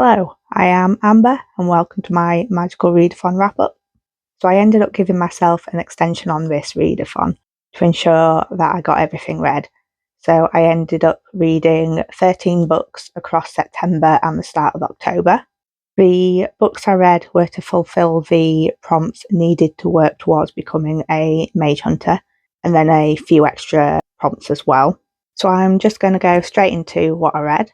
Hello, I am Amber and welcome to my Magical Readathon Wrap Up. So I ended up giving myself an extension on this readathon to ensure that I got everything read. So I ended up reading 13 books across September and the start of October. The books I read were to fulfill the prompts needed to work towards becoming a mage hunter, and then a few extra prompts as well. So I'm just going to go straight into what I read.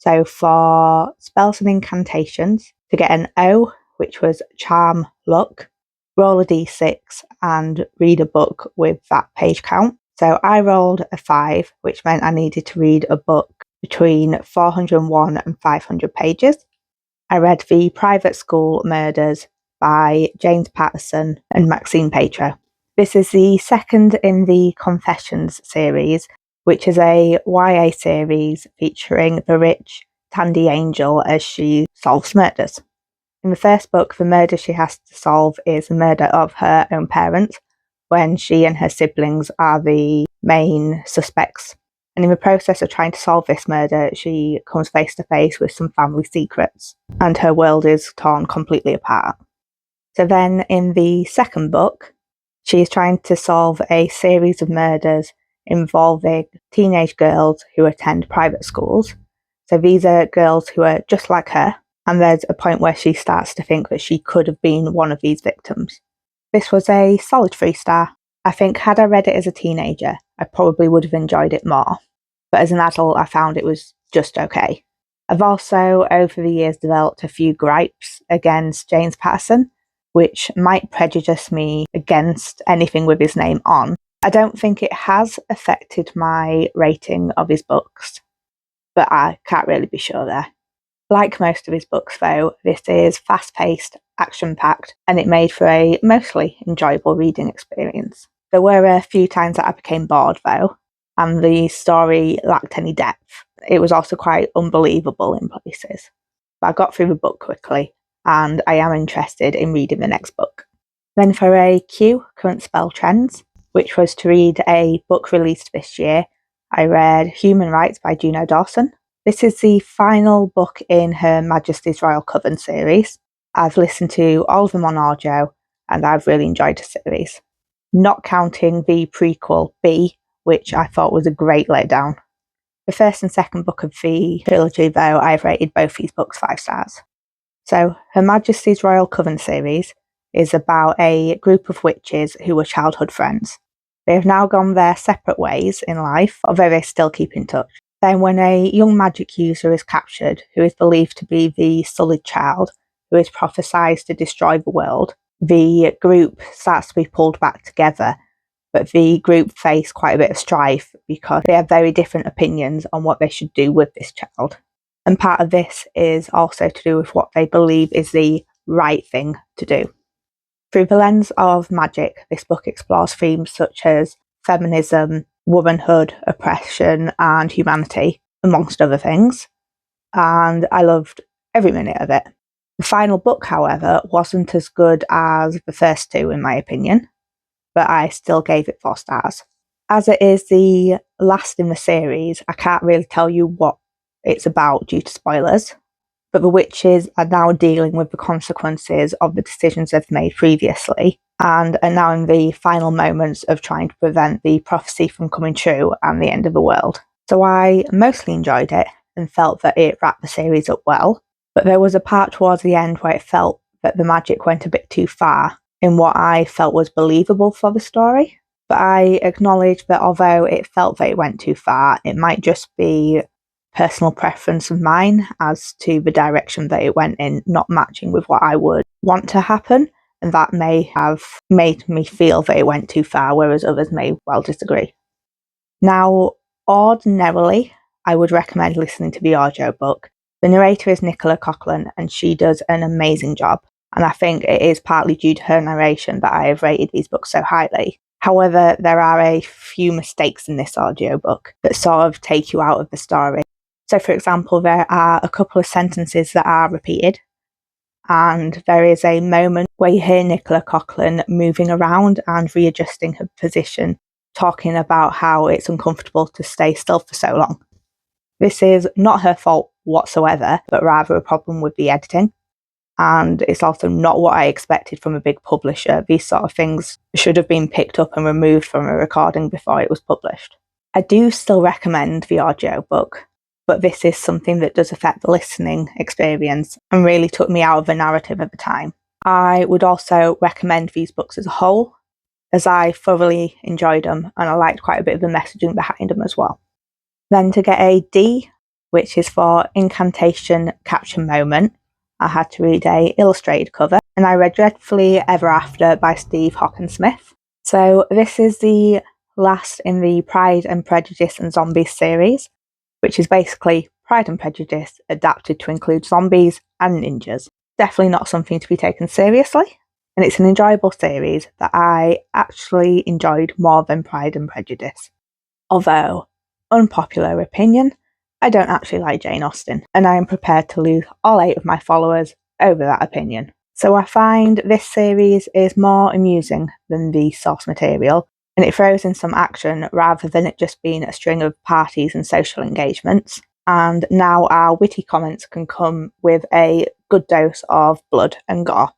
So for spells and incantations, to get an O, which was charm luck, roll a d6 and read a book with that page count. So I rolled a 5, which meant I needed to read a book between 401 and 500 pages. I read The Private School Murders by James Patterson and Maxine Paetro. This is the second in the Confessions series, which is a YA series featuring the rich Tandy Angel as she solves murders. In the first book, the murder she has to solve is the murder of her own parents, when she and her siblings are the main suspects. And in the process of trying to solve this murder, she comes face to face with some family secrets, and her world is torn completely apart. So then in the second book, she is trying to solve a series of murders involving teenage girls who attend private schools. So these are girls who are just like her, and there's a point where she starts to think that she could have been one of these victims. This was a solid 3-star. I think had I read it as a teenager, I probably would have enjoyed it more. But as an adult, I found it was just okay. I've also, over the years, developed a few gripes against James Patterson, which might prejudice me against anything with his name on. I don't think it has affected my rating of his books, but I can't really be sure there. Like most of his books though, this is fast-paced, action-packed, and it made for a mostly enjoyable reading experience. There were a few times that I became bored though, and the story lacked any depth. It was also quite unbelievable in places. But I got through the book quickly, and I am interested in reading the next book. Then for a Q, Current Spell Trends, which was to read a book released this year, I read Human Rites by Juno Dawson. This is the final book in Her Majesty's Royal Coven series. I've listened to all of them on audio, and I've really enjoyed the series. Not counting the prequel B, which I thought was a great letdown. The first and second book of the trilogy, though, I've rated both these books 5 stars. So, Her Majesty's Royal Coven series is about a group of witches who were childhood friends. They have now gone their separate ways in life, although they still keep in touch. Then when a young magic user is captured, who is believed to be the Sullied Child, who is prophesied to destroy the world, the group starts to be pulled back together, but the group face quite a bit of strife because they have very different opinions on what they should do with this child. And part of this is also to do with what they believe is the right thing to do. Through the lens of magic, this book explores themes such as feminism, womanhood, oppression, and humanity, amongst other things. And I loved every minute of it. The final book, however, wasn't as good as the first two, in my opinion, but I still gave it 4 stars. As it is the last in the series, I can't really tell you what it's about due to spoilers, but the witches are now dealing with the consequences of the decisions they've made previously, and are now in the final moments of trying to prevent the prophecy from coming true and the end of the world. So I mostly enjoyed it and felt that it wrapped the series up well, but there was a part towards the end where it felt that the magic went a bit too far in what I felt was believable for the story. But I acknowledge that although it felt that it went too far, it might just be personal preference of mine as to the direction that it went in not matching with what I would want to happen, and that may have made me feel that it went too far, whereas others may well disagree. Now, ordinarily, I would recommend listening to the audiobook. The narrator is Nicola Coughlan, and she does an amazing job, and I think it is partly due to her narration that I have rated these books so highly. However, there are a few mistakes in this audiobook that sort of take you out of the story. So, for example, there are a couple of sentences that are repeated, and there is a moment where you hear Nicola Coughlan moving around and readjusting her position, talking about how it's uncomfortable to stay still for so long. This is not her fault whatsoever, but rather a problem with the editing. And it's also not what I expected from a big publisher. These sort of things should have been picked up and removed from a recording before it was published. I do still recommend the audiobook, but this is something that does affect the listening experience and really took me out of the narrative at the time. I would also recommend these books as a whole, as I thoroughly enjoyed them and I liked quite a bit of the messaging behind them as well. Then to get a D, which is for Incantation Capture Moment, I had to read a illustrated cover, and I read Dreadfully Ever After by Steve Hockensmith. So this is the last in the Pride and Prejudice and Zombies series, which is basically Pride and Prejudice adapted to include zombies and ninjas. Definitely not something to be taken seriously, and it's an enjoyable series that I actually enjoyed more than Pride and Prejudice. Although, unpopular opinion, I don't actually like Jane Austen, and I am prepared to lose all 8 of my followers over that opinion. So I find this series is more amusing than the source material, and it throws in some action rather than it just being a string of parties and social engagements. And now our witty comments can come with a good dose of blood and gore.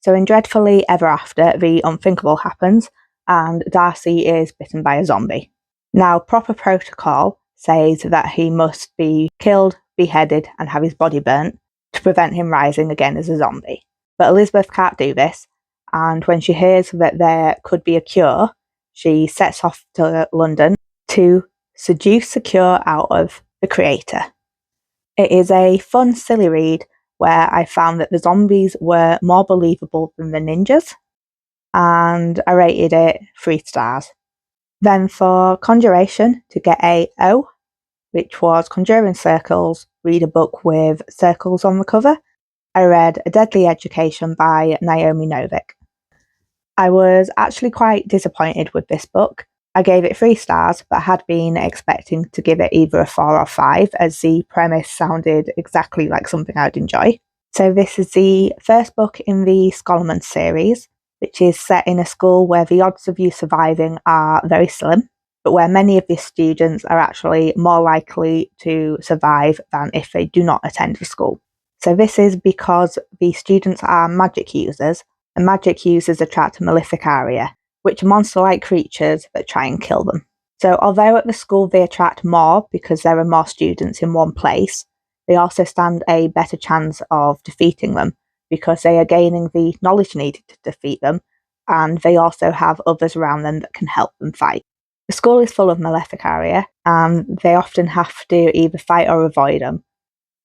So in Dreadfully Ever After, the unthinkable happens, and Darcy is bitten by a zombie. Now, proper protocol says that he must be killed, beheaded, and have his body burnt to prevent him rising again as a zombie. But Elizabeth can't do this, and when she hears that there could be a cure, she sets off to London to seduce a cure out of the creator. It is a fun, silly read where I found that the zombies were more believable than the ninjas, and I rated it 3 stars. Then for Conjuration, to get a O, which was Conjuring Circles, read a book with circles on the cover, I read A Deadly Education by Naomi Novik. I was actually quite disappointed with this book. I gave it 3 stars, but had been expecting to give it either a 4 or 5, as the premise sounded exactly like something I'd enjoy. So this is the first book in the Scholarman series, which is set in a school where the odds of you surviving are very slim, but where many of the students are actually more likely to survive than if they do not attend the school. So this is because the students are magic users, and magic users attract Maleficaria, which are monster-like creatures that try and kill them. So although at the school they attract more because there are more students in one place, they also stand a better chance of defeating them because they are gaining the knowledge needed to defeat them, and they also have others around them that can help them fight. The school is full of Maleficaria, and they often have to either fight or avoid them.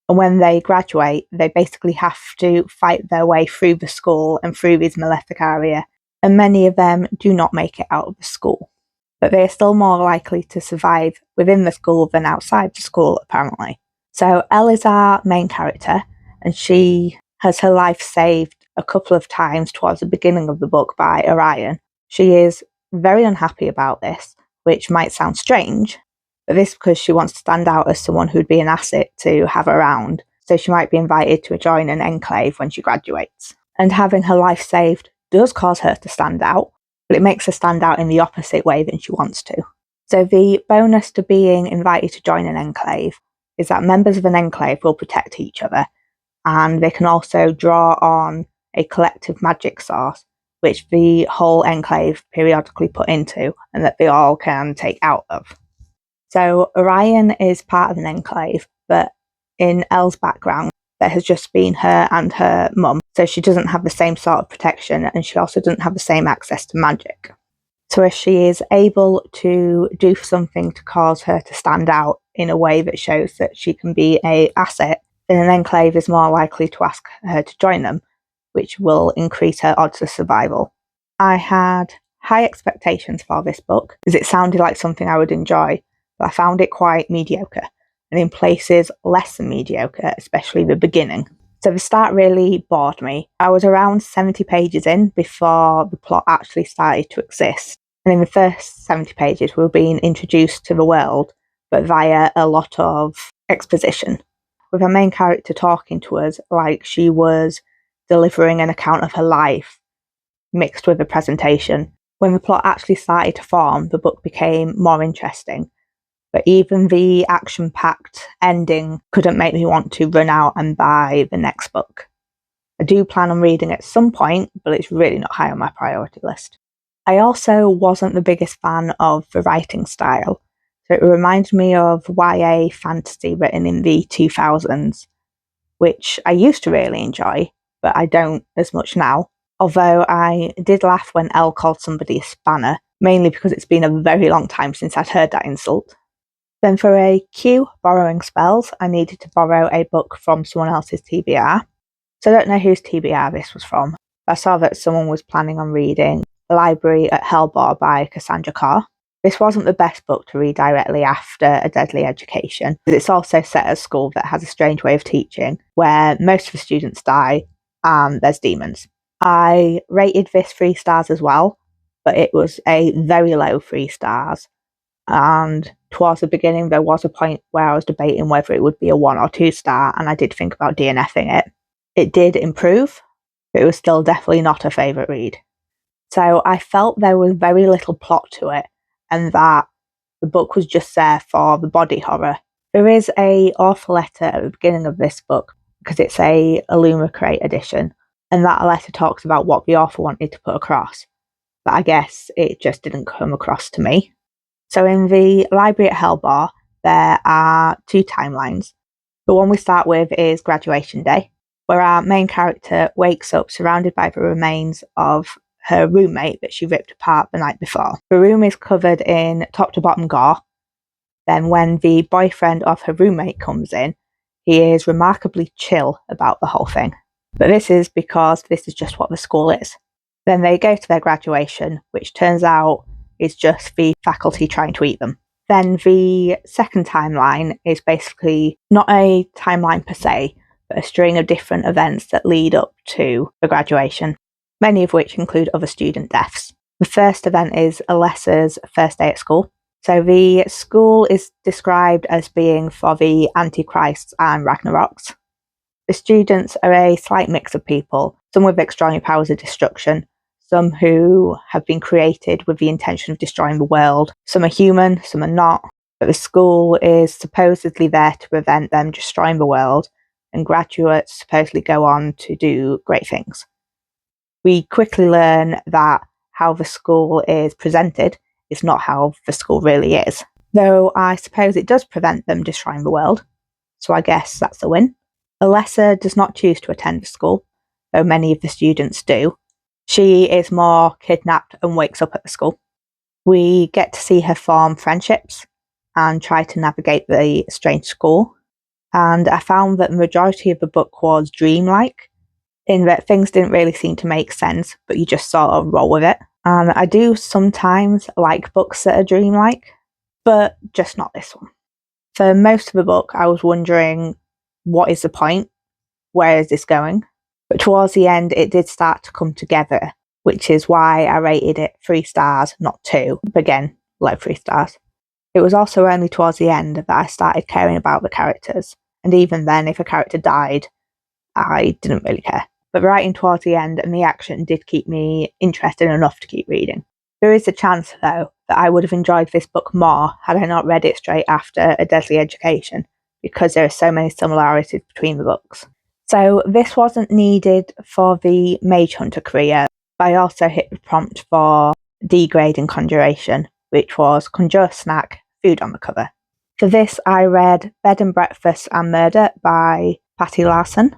And when they graduate, they basically have to fight their way through the school and through these Maleficaria, and many of them do not make it out of the school. But they are still more likely to survive within the school than outside the school, apparently. So Elle is our main character, and she has her life saved a couple of times towards the beginning of the book by Orion. She is very unhappy about this, which might sound strange, but this is because she wants to stand out as someone who'd be an asset to have around, so she might be invited to join an enclave when she graduates. And having her life saved does cause her to stand out, but it makes her stand out in the opposite way than she wants to. So the bonus to being invited to join an enclave is that members of an enclave will protect each other, and they can also draw on a collective magic source, which the whole enclave periodically put into, and that they all can take out of. So Orion is part of an enclave, but in Elle's background, there has just been her and her mum, so she doesn't have the same sort of protection, and she also doesn't have the same access to magic. So if she is able to do something to cause her to stand out in a way that shows that she can be an asset, then an enclave is more likely to ask her to join them, which will increase her odds of survival. I had high expectations for this book, as it sounded like something I would enjoy, but I found it quite mediocre, and in places less than mediocre, especially the beginning. So the start really bored me. I was around 70 pages in before the plot actually started to exist, and in the first 70 pages we were being introduced to the world, but via a lot of exposition, with our main character talking to us like she was delivering an account of her life, mixed with a presentation. When the plot actually started to form, the book became more interesting, but even the action-packed ending couldn't make me want to run out and buy the next book. I do plan on reading at some point, but it's really not high on my priority list. I also wasn't the biggest fan of the writing style, so it reminded me of YA fantasy written in the 2000s, which I used to really enjoy, but I don't as much now. Although I did laugh when Elle called somebody a spanner, mainly because it's been a very long time since I'd heard that insult. Then for a Q, borrowing spells, I needed to borrow a book from someone else's TBR. So I don't know whose TBR this was from, but I saw that someone was planning on reading The Library at Hellebore by Cassandra Khaw. This wasn't the best book to read directly after A Deadly Education, but it's also set at a school that has a strange way of teaching, where most of the students die and there's demons. I rated this 3 stars as well, but it was a very low 3 stars. And towards the beginning, there was a point where I was debating whether it would be a 1 or 2 star, and I did think about DNFing it. It did improve, but it was still definitely not a favourite read. So I felt there was very little plot to it, and that the book was just there for the body horror. There is an author letter at the beginning of this book, because it's a Illumicrate edition, and that letter talks about what the author wanted to put across, but I guess it just didn't come across to me. So in the Library at Hellebore, there are 2 timelines. The one we start with is Graduation Day, where our main character wakes up surrounded by the remains of her roommate that she ripped apart the night before. The room is covered in top to bottom gore. Then when the boyfriend of her roommate comes in, he is remarkably chill about the whole thing. But this is because this is just what the school is. Then they go to their graduation, which turns out is just the faculty trying to eat them. Then the second timeline is basically not a timeline per se, but a string of different events that lead up to the graduation, many of which include other student deaths. The first event is Alessa's first day at school. So the school is described as being for the Antichrists and Ragnaroks. The students are a slight mix of people, some with extraordinary powers of destruction, some who have been created with the intention of destroying the world. Some are human, some are not, but the school is supposedly there to prevent them destroying the world, and graduates supposedly go on to do great things. We quickly learn that how the school is presented is not how the school really is, though I suppose it does prevent them destroying the world, so I guess that's a win. Alessa does not choose to attend the school, though many of the students do. She is more kidnapped and wakes up at the school. We get to see her form friendships and try to navigate the strange school. And I found that the majority of the book was dreamlike, in that things didn't really seem to make sense, but you just sort of roll with it. And I do sometimes like books that are dreamlike, but just not this one. For most of the book, I was wondering, what is the point? Where is this going? But towards the end, it did start to come together, which is why I rated it 3 stars, not 2. But again, low 3 stars. It was also only towards the end that I started caring about the characters. And even then, if a character died, I didn't really care. But writing towards the end and the action did keep me interested enough to keep reading. There is a chance, though, that I would have enjoyed this book more had I not read it straight after A Deadly Education, because there are so many similarities between the books. So this wasn't needed for the Mage Hunter career, but I also hit the prompt for D grade in Conjuration, which was Conjure, Snack, Food on the cover. For this, I read Bed and Breakfast and Murder by Patti Larsen.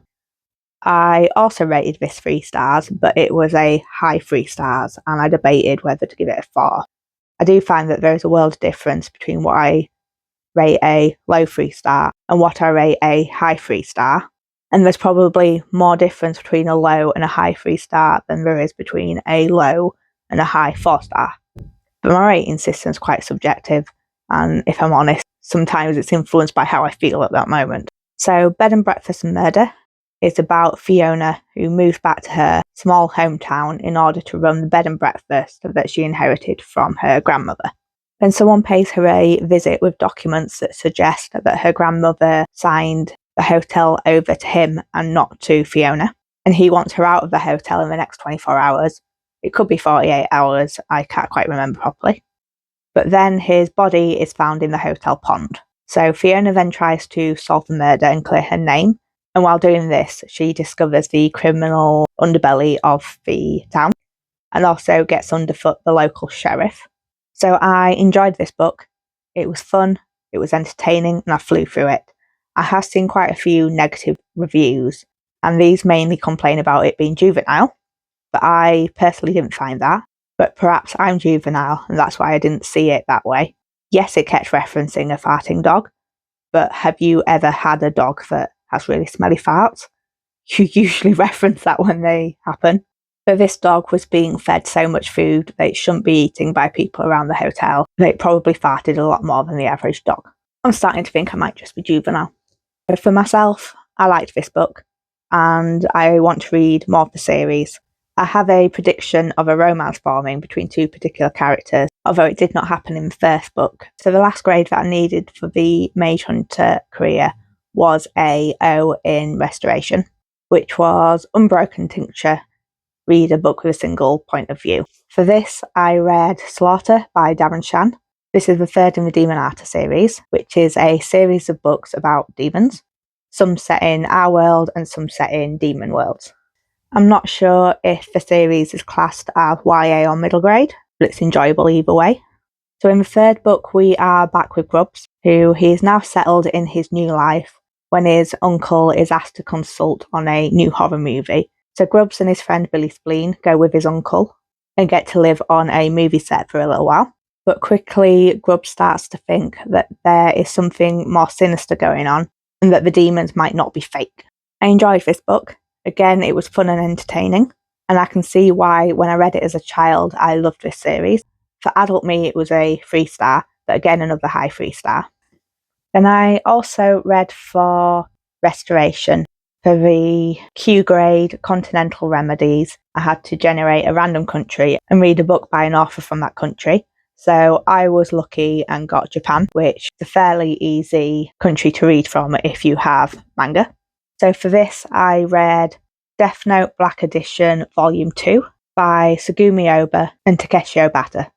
I also rated this 3 stars, but it was a high 3 stars, and I debated whether to give it a 4. I do find that there is a world of difference between what I rate a low 3 star and what I rate a high 3 star. And there's probably more difference between a low and a high 3 star than there is between a low and a high 4 star. But my rating system is quite subjective, and if I'm honest, sometimes it's influenced by how I feel at that moment. So Bed and Breakfast and Murder is about Fiona, who moves back to her small hometown in order to run the bed and breakfast that she inherited from her grandmother. Then someone pays her a visit with documents that suggest that her grandmother signed the hotel over to him and not to Fiona, and he wants her out of the hotel in the next 24 hours. It could be 48 hours, I can't quite remember properly. But then his body is found in the hotel pond. So Fiona then tries to solve the murder and clear her name. And while doing this, she discovers the criminal underbelly of the town and also gets underfoot the local sheriff. So I enjoyed this book. It was fun, it was entertaining, and I flew through it. I have seen quite a few negative reviews, and these mainly complain about it being juvenile, but I personally didn't find that. But perhaps I'm juvenile, and that's why I didn't see it that way. Yes, it kept referencing a farting dog, but have you ever had a dog that has really smelly farts? You usually reference that when they happen. But this dog was being fed so much food that it shouldn't be eating by people around the hotel that it probably farted a lot more than the average dog. I'm starting to think I might just be juvenile. But for myself, I liked this book, and I want to read more of the series. I have a prediction of a romance forming between two particular characters, although it did not happen in the first book. So the last grade that I needed for the Mage Hunter career was a O in Restoration, which was Unbroken Tincture. Read a book with a single point of view. For this, I read Slawter by Darren Shan. This is the third in the Demon Arta series, which is a series of books about demons, some set in our world and some set in demon worlds. I'm not sure if the series is classed as YA or middle grade, but it's enjoyable either way. So in the third book, we are back with Grubbs, who he is now settled in his new life when his uncle is asked to consult on a new horror movie. So Grubbs and his friend Billy Spleen go with his uncle and get to live on a movie set for a little while. But quickly, Grubbs starts to think that there is something more sinister going on and that the demons might not be fake. I enjoyed this book. Again, it was fun and entertaining, and I can see why when I read it as a child, I loved this series. For adult me, it was a 3-star, but again, another high 3-star. Then I also read for Restoration. For the Q grade Continental Remedies, I had to generate a random country and read a book by an author from that country. So I was lucky and got Japan, which is a fairly easy country to read from if you have manga. So for this, I read Death Note Black Edition Volume 2 by Tsugumi Ohba and Takeshi Obata.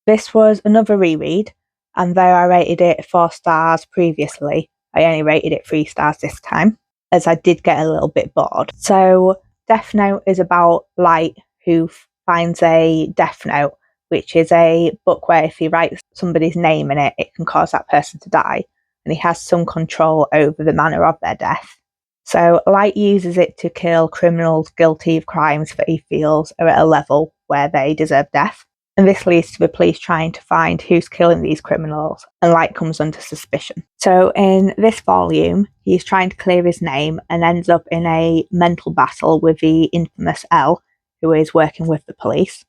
This was another reread, and though I rated it 4 stars previously, I only rated it 3 stars this time, as I did get a little bit bored. So Death Note is about Light, who finds a Death Note, which is a book where if he writes somebody's name in it, it can cause that person to die, and he has some control over the manner of their death. So Light uses it to kill criminals guilty of crimes that he feels are at a level where they deserve death. And this leads to the police trying to find who's killing these criminals, and Light comes under suspicion. So in this volume, he's trying to clear his name and ends up in a mental battle with the infamous L, who is working with the police.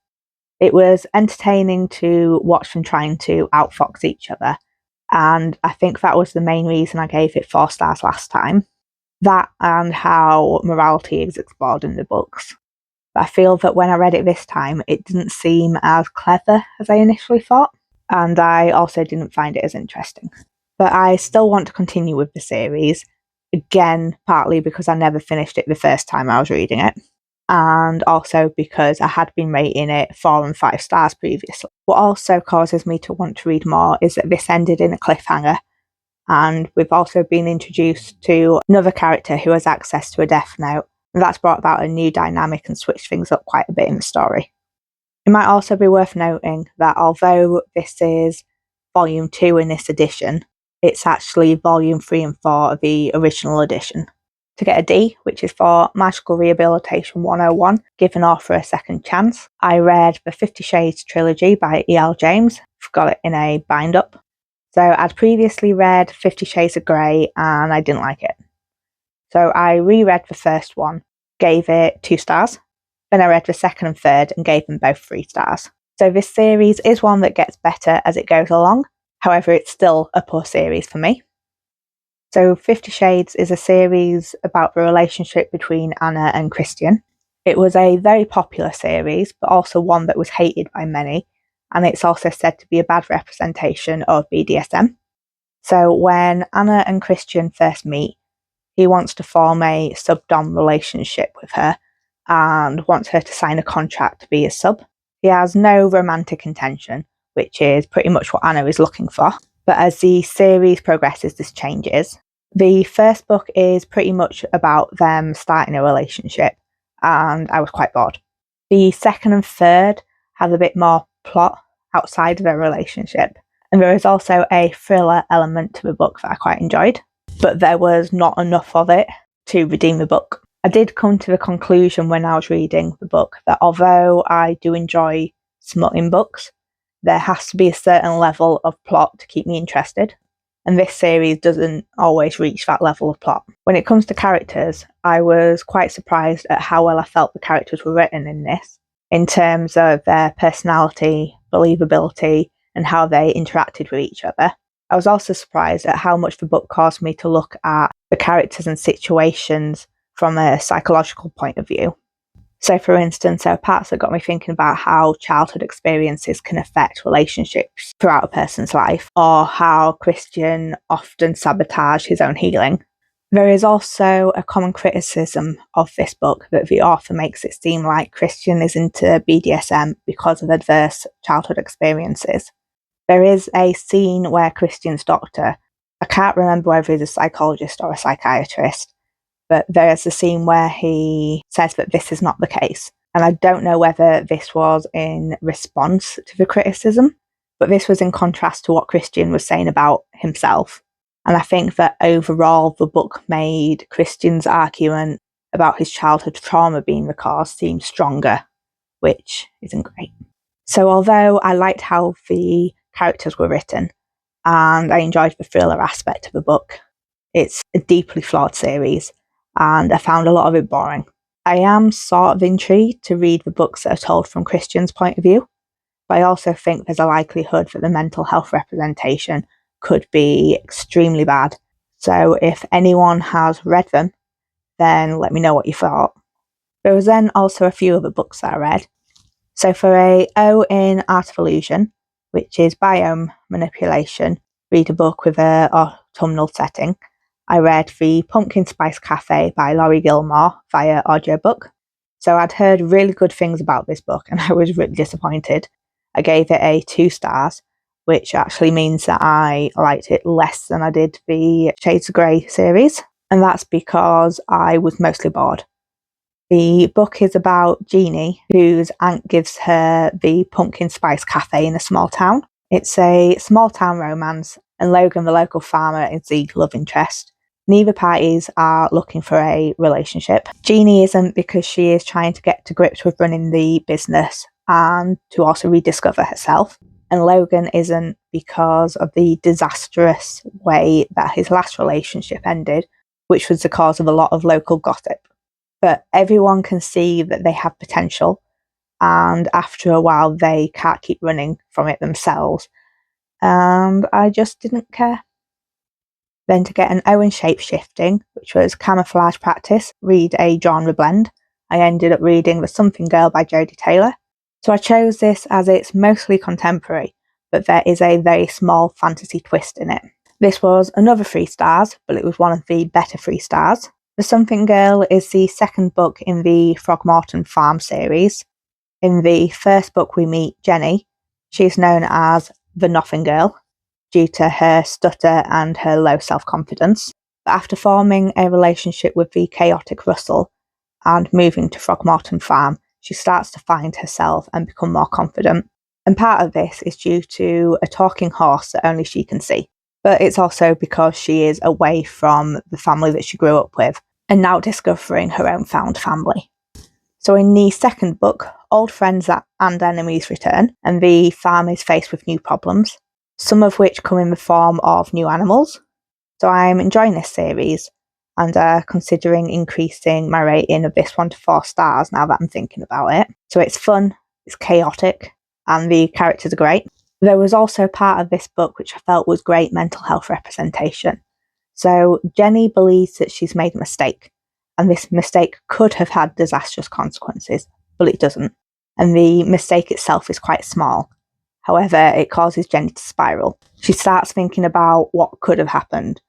It was entertaining to watch them trying to outfox each other, and I think that was the main reason I gave it 4 stars last time. That and how morality is explored in the books. But I feel that when I read it this time, it didn't seem as clever as I initially thought, and I also didn't find it as interesting. But I still want to continue with the series, again, partly because I never finished it the first time I was reading it, and also because I had been rating it 4 and 5 stars previously. What also causes me to want to read more is that this ended in a cliffhanger, and we've also been introduced to another character who has access to a Death Note, and that's brought about a new dynamic and switched things up quite a bit in the story. It might also be worth noting that although this is Volume 2 in this edition, it's actually Volume 3 and 4 of the original edition. To get a D, which is for Magical Rehabilitation 101, give an author a second chance, I read the 50 Shades Trilogy by E.L. James. I've got it in a bind-up. So I'd previously read 50 Shades of Grey and I didn't like it. So I reread the first one, gave it 2 stars. Then I read the second and third and gave them both 3 stars. So this series is one that gets better as it goes along. However, it's still a poor series for me. So 50 Shades is a series about the relationship between Anna and Christian. It was a very popular series, but also one that was hated by many, and it's also said to be a bad representation of BDSM. So when Anna and Christian first meet, he wants to form a sub-dom relationship with her and wants her to sign a contract to be a sub. He has no romantic intention, which is pretty much what Anna is looking for. But as the series progresses, this changes. The first book is pretty much about them starting a relationship, and I was quite bored. The second and third have a bit more plot outside of their relationship, and there is also a thriller element to the book that I quite enjoyed, but there was not enough of it to redeem the book. I did come to the conclusion when I was reading the book that although I do enjoy smutting books, there has to be a certain level of plot to keep me interested, and this series doesn't always reach that level of plot. When it comes to characters, I was quite surprised at how well I felt the characters were written in this, in terms of their personality, believability, and how they interacted with each other. I was also surprised at how much the book caused me to look at the characters and situations from a psychological point of view. So for instance, there are parts that got me thinking about how childhood experiences can affect relationships throughout a person's life, or how Christian often sabotages his own healing. There is also a common criticism of this book that the author makes it seem like Christian is into BDSM because of adverse childhood experiences. There is a scene where Christian's doctor, I can't remember whether he's a psychologist or a psychiatrist, but there's a scene where he says that this is not the case. And I don't know whether this was in response to the criticism, but this was in contrast to what Christian was saying about himself. And I think that overall the book made Christian's argument about his childhood trauma being the cause seem stronger, which isn't great. So although I liked how the characters were written, and I enjoyed the thriller aspect of the book, it's a deeply flawed series, and I found a lot of it boring. I am sort of intrigued to read the books that are told from Christian's point of view, but I also think there's a likelihood that the mental health representation could be extremely bad. So if anyone has read them, then let me know what you thought. There was then also a few other books that I read. So for a O in Art of Illusion, which is biome manipulation, read a book with an autumnal setting, I read The Pumpkin Spice Café by Laurie Gilmore via audiobook. So I'd heard really good things about this book and I was really disappointed. I gave it a 2 stars, which actually means that I liked it less than I did the Shades of Grey series, and that's because I was mostly bored. The book is about Jeannie, whose aunt gives her the Pumpkin Spice Cafe in a small town. It's a small town romance, and Logan, the local farmer, is the love interest. Neither parties are looking for a relationship. Jeannie isn't because she is trying to get to grips with running the business and to also rediscover herself. And Logan isn't because of the disastrous way that his last relationship ended, which was the cause of a lot of local gossip. But everyone can see that they have potential, and after a while they can't keep running from it themselves. And I just didn't care. Then to get an O in Shapeshifting, which was Camouflage Practice, read a genre blend, I ended up reading The Something Girl by Jodi Taylor. So I chose this as it's mostly contemporary, but there is a very small fantasy twist in it. This was another 3 stars, but it was one of the better 3 stars. The Something Girl is the second book in the Throgmorton Farm series. In the first book we meet Jenny. She's known as the Nothing Girl, due to her stutter and her low self-confidence. But after forming a relationship with the chaotic Russell and moving to Throgmorton Farm, she starts to find herself and become more confident. And part of this is due to a talking horse that only she can see. But it's also because she is away from the family that she grew up with and now discovering her own found family. So in the second book, old friends and enemies return, and the farm is faced with new problems, some of which come in the form of new animals. So I'm enjoying this series and considering increasing my rating of this one to 4 stars now that I'm thinking about it. So it's fun, it's chaotic, and the characters are great. There was also part of this book which I felt was great mental health representation. So Jenny believes that she's made a mistake, and this mistake could have had disastrous consequences, but it doesn't. And the mistake itself is quite small. However, it causes Jenny to spiral. She starts thinking about what could have happened,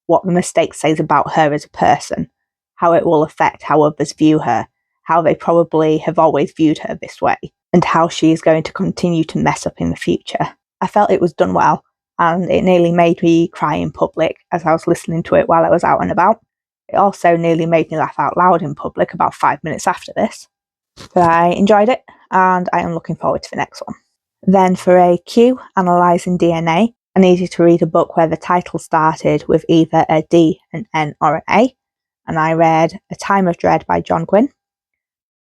what the mistake says about her as a person, how it will affect how others view her, how they probably have always viewed her this way. and how she is going to continue to mess up in the future. I felt it was done well, and it nearly made me cry in public as I was listening to it while I was out and about. It also nearly made me laugh out loud in public about 5 minutes after this. But I enjoyed it, and I am looking forward to the next one. Then for a Q, Analysing DNA, I needed to read a book where the title started with either a D, an N or an A, and I read A Time of Dread by Gwynne.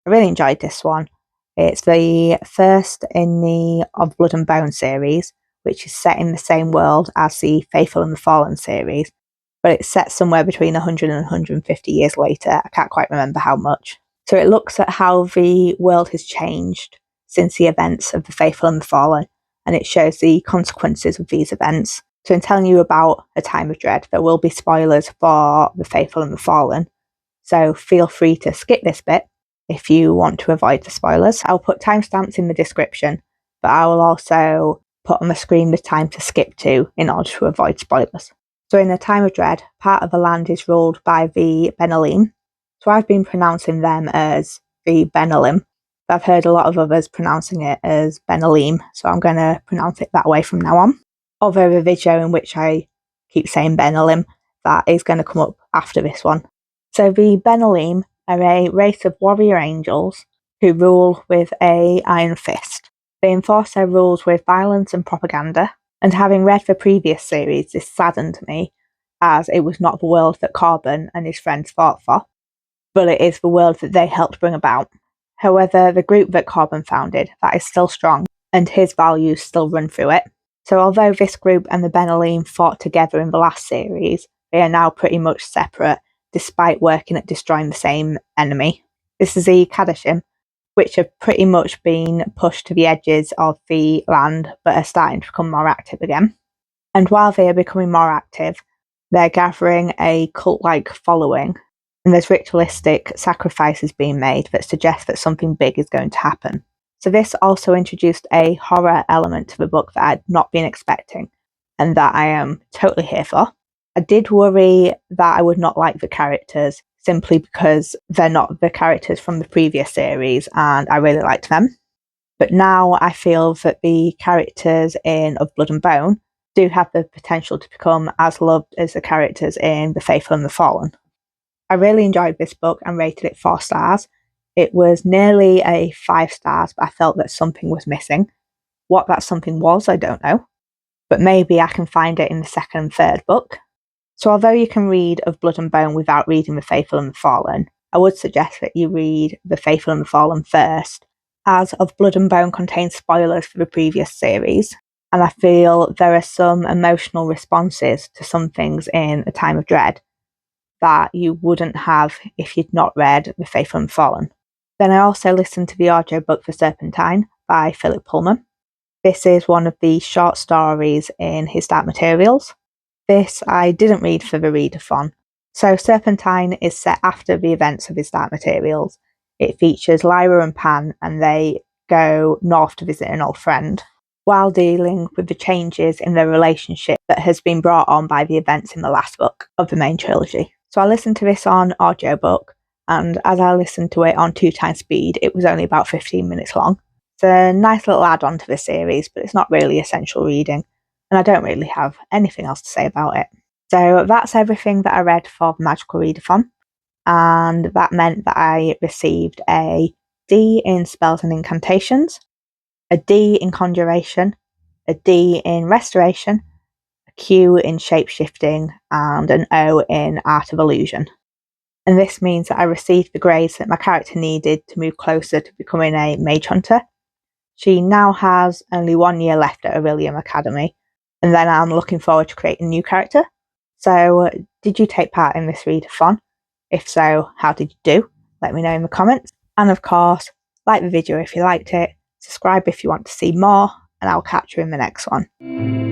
I really enjoyed this one. It's the first in the Of Blood and Bone series, which is set in the same world as the Faithful and the Fallen series, but it's set somewhere between 100 and 150 years later. I can't quite remember how much. So it looks at how the world has changed since the events of the Faithful and the Fallen, and it shows the consequences of these events. So in telling you about A Time of Dread, there will be spoilers for the Faithful and the Fallen, so feel free to skip this bit if you want to avoid the spoilers. I'll put timestamps in the description, but I will also put on the screen the time to skip to in order to avoid spoilers. So in A Time of Dread, part of the land is ruled by the Benelim. So I've been pronouncing them as the Benelim, but I've heard a lot of others pronouncing it as Benelim, so I'm going to pronounce it that way from now on. Although the video in which I keep saying Benelim, that is going to come up after this one. So the Benelim are a race of warrior angels who rule with an iron fist. They enforce their rules with violence and propaganda, and having read the previous series, this saddened me, as it was not the world that Corbin and his friends fought for, but it is the world that they helped bring about. However, the group that Corbin founded, that is still strong, and his values still run through it. So although this group and the Benelim fought together in the last series, they are now pretty much separate, despite working at destroying the same enemy. This is the Kadashim, which have pretty much been pushed to the edges of the land, but are starting to become more active again. And while they are becoming more active, they're gathering a cult-like following, and there's ritualistic sacrifices being made that suggest that something big is going to happen. So this also introduced a horror element to the book that I'd not been expecting, and that I am totally here for. I did worry that I would not like the characters, simply because they're not the characters from the previous series, and I really liked them. But now I feel that the characters in Of Blood and Bone do have the potential to become as loved as the characters in The Faithful and the Fallen. I really enjoyed this book and rated it 4 stars. It was nearly a 5 stars, but I felt that something was missing. What that something was, I don't know. But maybe I can find it in the second and third book. So although you can read Of Blood and Bone without reading The Faithful and the Fallen, I would suggest that you read The Faithful and the Fallen first, as Of Blood and Bone contains spoilers for the previous series, and I feel there are some emotional responses to some things in A Time of Dread that you wouldn't have if you'd not read The Faithful and the Fallen. Then I also listened to the audiobook for Serpentine by Philip Pullman. This is one of the short stories in his Dark Materials. This I didn't read for the readathon. So Serpentine is set after the events of his Dark Materials. It features Lyra and Pan, and they go north to visit an old friend, while dealing with the changes in their relationship that has been brought on by the events in the last book of the main trilogy. So I listened to this on audiobook, and as I listened to it on 2x speed, it was only about 15 minutes long. It's a nice little add-on to the series, but it's not really essential reading, and I don't really have anything else to say about it. So that's everything that I read for the Magical Readathon, and that meant that I received a D in Spells and Incantations, a D in Conjuration, a D in Restoration, a Q in Shapeshifting, and an O in Art of Illusion. And this means that I received the grades that my character needed to move closer to becoming a Mage Hunter. She now has only 1 year left at Aurelium Academy, and then I'm looking forward to creating a new character. So, did you take part in this readathon? If so, how did you do? Let me know in the comments. And of course, like the video if you liked it, subscribe if you want to see more, and I'll catch you in the next one.